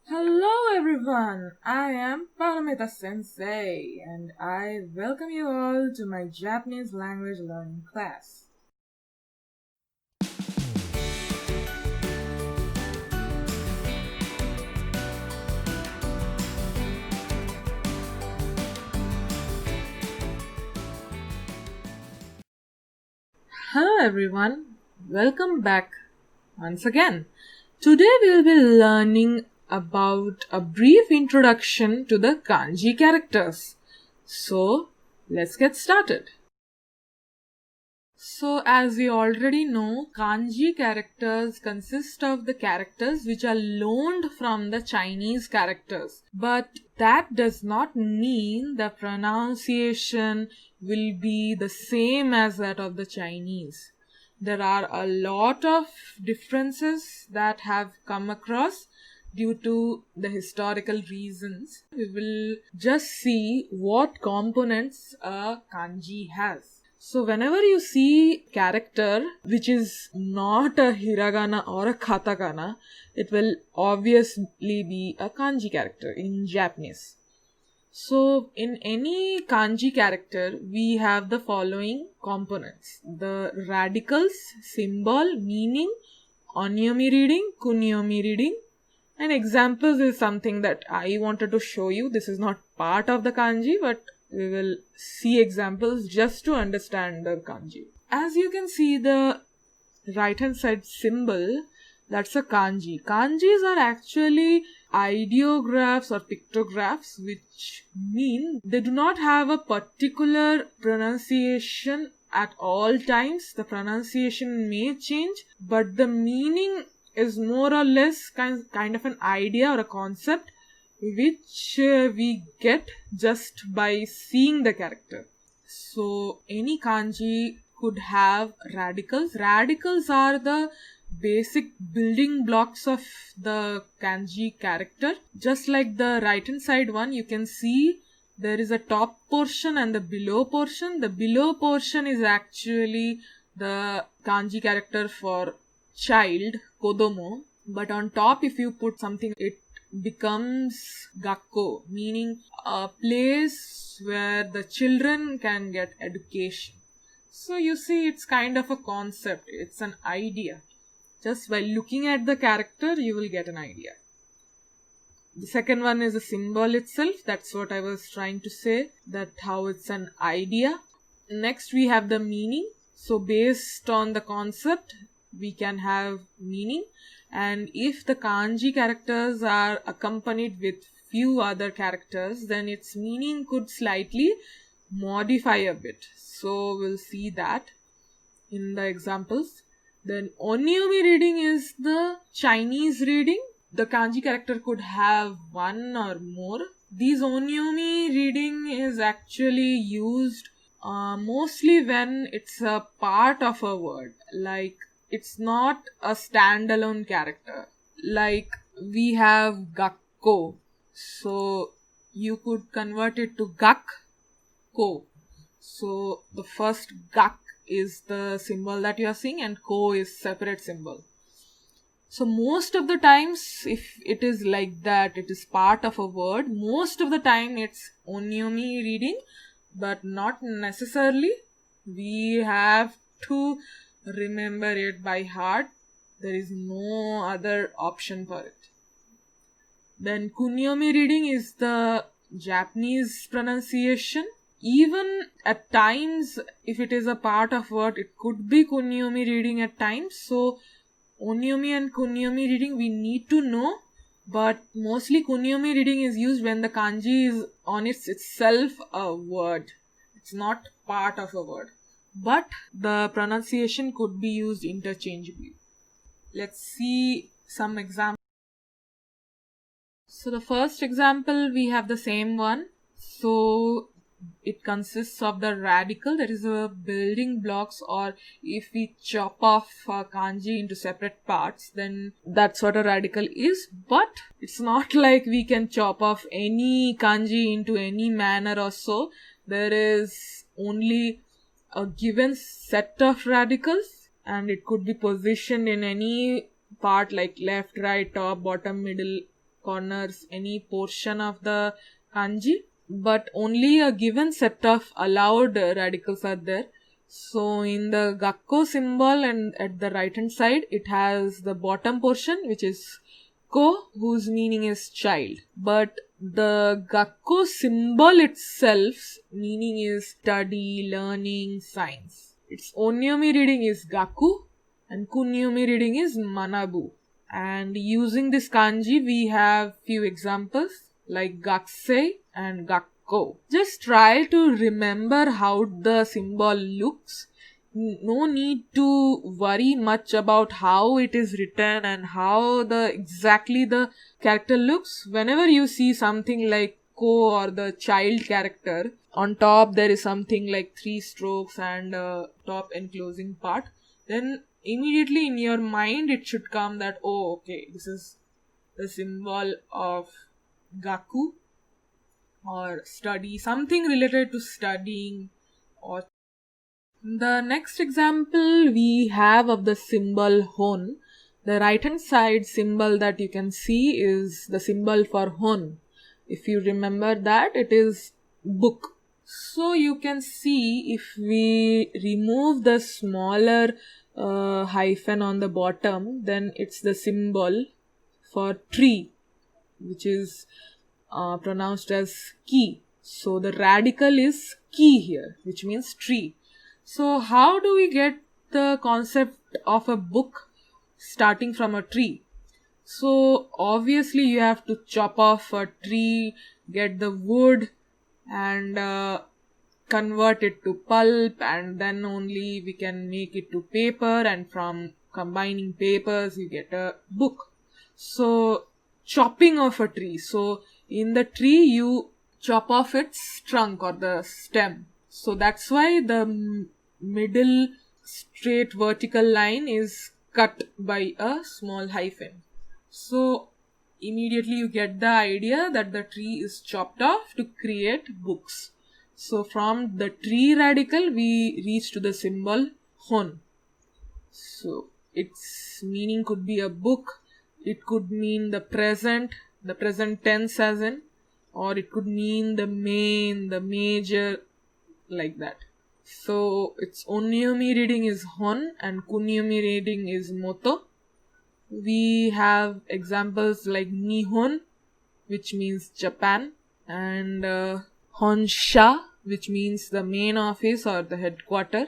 Hello everyone, I am Paramita Sensei and I welcome you all to my Japanese language learning class. Hello everyone, welcome back once again. Today we'll be learning about a brief introduction to the kanji characters. So, let's get started. So, as we already know, kanji characters consist of the characters which are loaned from the Chinese characters. But that does not mean the pronunciation will be the same as that of the Chinese. There are a lot of differences that have come across due to the historical reasons. We will just see what components a kanji has. So whenever you see character which is not a hiragana or a katakana, it will obviously be a kanji character in Japanese. So in any kanji character, we have the following components: the radicals, symbol, meaning, onyomi reading, kunyomi reading. And examples is something that I wanted to show you. This is not part of the kanji, but we will see examples just to understand the kanji. As you can see, the right hand side symbol, that's a kanji. Kanjis are actually ideographs or pictographs, which mean they do not have a particular pronunciation at all times. The pronunciation may change, but the meaning is more or less kind of an idea or a concept which we get just by seeing the character. So any kanji could have radicals. Radicals are the basic building blocks of the kanji character. Just like the right hand side one, you can see there is a top portion and the below portion. The below portion is actually the kanji character for child, kodomo. But on top, if you put something, it becomes gakko, meaning a place where the children can get education. So you see, it's kind of a concept, it's an idea. Just by looking at the character, you will get an idea. The second one is a symbol itself. That's what I was trying to say, that how it's an idea. Next, we have the meaning. So based on the concept, we can have meaning. And if the kanji characters are accompanied with few other characters, then its meaning could slightly modify a bit. So we'll see that in the examples. Then onyomi reading is the Chinese reading. The kanji character could have one or more. These onyomi reading is actually used mostly when it's a part of a word. Like, it's not a standalone character. Like, we have gakko. So you could convert it to gakko. So the first gak is the symbol that you are seeing and ko is separate symbol. So most of the times, if it is like that, it is part of a word, most of the time it's onyomi reading, but not necessarily. We have to remember it by heart. There is no other option for it. Then kunyomi reading is the Japanese pronunciation. Even at times, if it is a part of word, it could be kunyomi reading at times. So onyomi and kunyomi reading we need to know, but mostly kunyomi reading is used when the kanji is on itself a word. It's not part of a word, but the pronunciation could be used interchangeably. Let's see some examples. So the first example, we have the same one. So it consists of the radical, that is the building blocks, or if we chop off kanji into separate parts, then that's what a radical is. But it's not like we can chop off any kanji into any manner or so. There is only a given set of radicals and it could be positioned in any part like left, right, top, bottom, middle, corners any portion of the kanji, but only a given set of allowed radicals are there. So in the Gakko symbol and at the right hand side, it has the bottom portion which is ko, whose meaning is child. But the Gakko symbol itself meaning is study, learning, science. Its onyomi reading is Gaku and kunyomi reading is Manabu. And using this kanji, we have few examples like Gakusei and Gakko. Just try to remember how the symbol looks. No need to worry much about how it is written and how exactly the character looks. Whenever you see something like ko or the child character, on top there is something like 3 strokes and top enclosing part, then immediately in your mind it should come that, oh okay, this is the symbol of Gaku or study, something related to studying. Or the next example we have of the symbol Hon. The right hand side symbol that you can see is the symbol for Hon. If you remember that, it is book. So you can see if we remove the smaller hyphen on the bottom, then it's the symbol for tree, which is pronounced as ki. So the radical is ki here, which means tree. So how do we get the concept of a book starting from a tree? So obviously you have to chop off a tree, get the wood and convert it to pulp, and then only we can make it to paper, and from combining papers you get a book. So chopping of a tree. So in the tree you chop off its trunk or the stem. So that's why the middle straight vertical line is cut by a small hyphen. So immediately you get the idea that the tree is chopped off to create books. So from the tree radical we reach to the symbol Hon. So its meaning could be a book, it could mean the present tense as in, or it could mean the main, the major, like that. So its onyomi reading is Hon and kunyomi reading is Moto. We have examples like Nihon, which means Japan, and Honsha, which means the main office or the headquarter.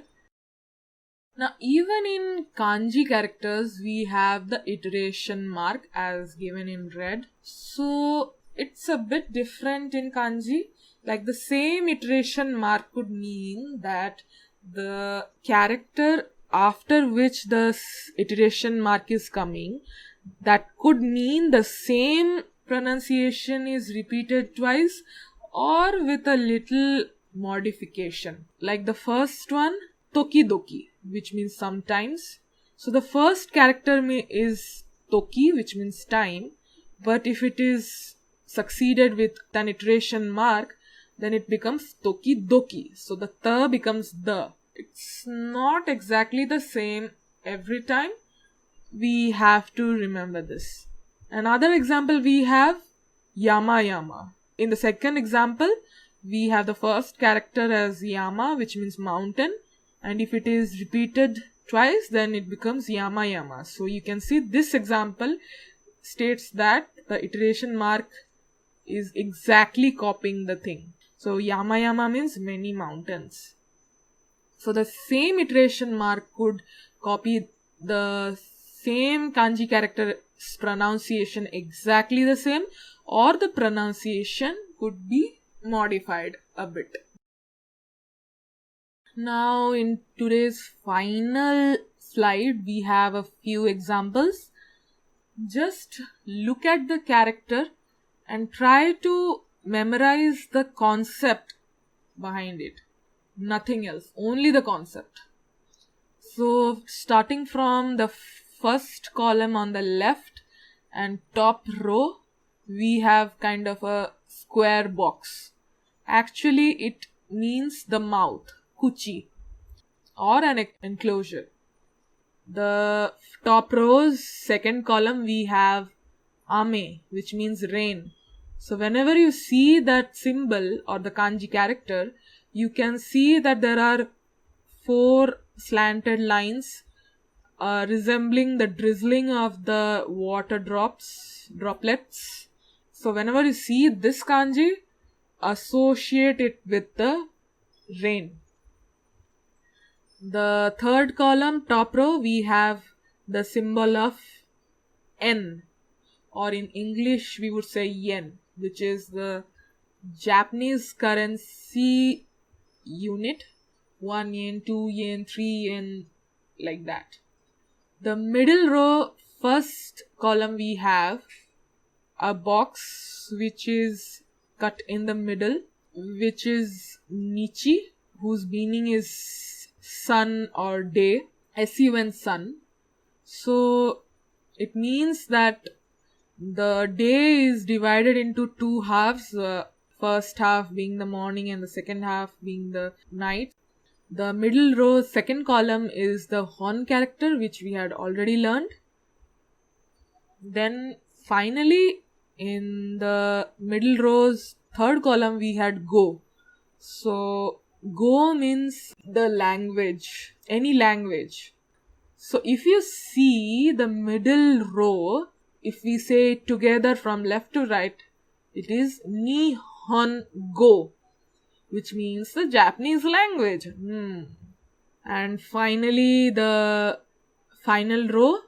Now, even in kanji characters, we have the iteration mark as given in red. So, it's a bit different in kanji. Like the same iteration mark could mean that the character after which the iteration mark is coming, that could mean the same pronunciation is repeated twice or with a little modification. Like the first one, tokidoki, which means sometimes. So the first character is toki, which means time, but if it is succeeded with an iteration mark, then it becomes tokidoki. So the ta becomes the. It's not exactly the same every time. We have to remember this. Another example we have Yama Yama. In the second example, we have the first character as Yama, which means mountain, and if it is repeated twice, then it becomes Yama Yama. So you can see this example states that the iteration mark is exactly copying the thing. So Yama Yama means many mountains. So the same iteration mark could copy the same kanji character's pronunciation exactly the same, or the pronunciation could be modified a bit. Now in today's final slide, we have a few examples. Just look at the character and try to memorize the concept behind it. Nothing else, only the concept. So starting from the first column on the left and top row, we have kind of a square box. Actually it means the mouth, kuchi, or an enclosure. The top row's second column we have ame, which means rain. So whenever you see that symbol or the kanji character, you can see that there are 4 slanted lines resembling the drizzling of the water droplets. So whenever you see this kanji, associate it with the rain. The third column, top row, we have the symbol of N, or in English we would say yen, which is the Japanese currency unit. 1 yen, 2 yen, 3 yen, like that. The middle row, first column, we have a box which is cut in the middle, which is Nichi, whose meaning is sun or day, sun, sun. So it means that the day is divided into 2 halves, first half being the morning and the second half being the night. The middle row, second column, is the Hon character, which we had already learned. Then finally, in the middle row's third column, we had Go. So Go means the language, any language. So if you see the middle row, if we say it together from left to right, it is Nihon Go, which means the Japanese language. And finally, the final row,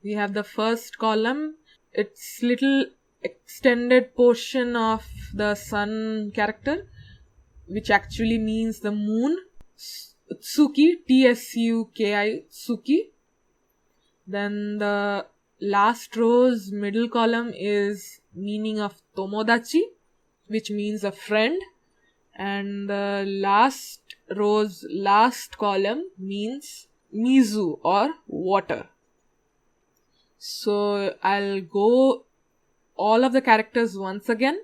we have the first column. It's little extended portion of the sun character, which actually means the moon. Tsuki, Tsuki, Tsuki. Then the last row's middle column is meaning of Tomodachi, which means a friend. And the last row's last column means Mizu, or water. So I'll go all of the characters once again.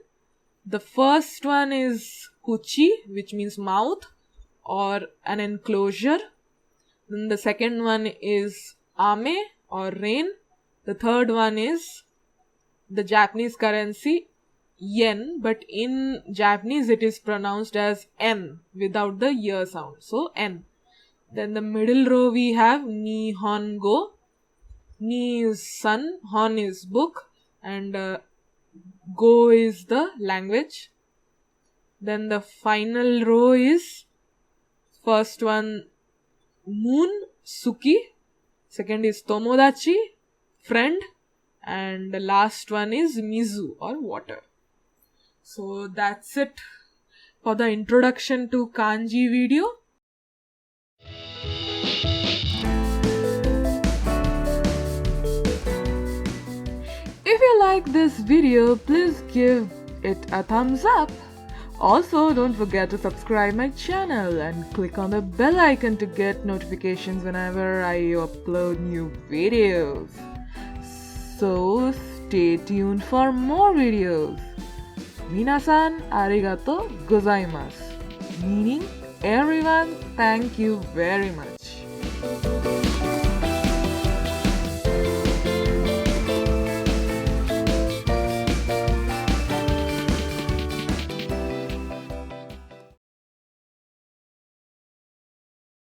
The first one is Kuchi, which means mouth or an enclosure. Then the second one is Ame, or rain. The third one is the Japanese currency yen, but in Japanese it is pronounced as N without the year sound. So N. Then the middle row we have Nihongo. Ni is sun, Hon is book, and Go is the language. Then the final row is first one moon, Suki. Second is Tomodachi, friend. And the last one is Mizu, or water. So that's it for the introduction to kanji video. If you like this video, please give it a thumbs up. Also, don't forget to subscribe my channel and click on the bell icon to get notifications whenever I upload new videos. So stay tuned for more videos. Minasan arigato gozaimasu. Meaning, everyone, thank you very much.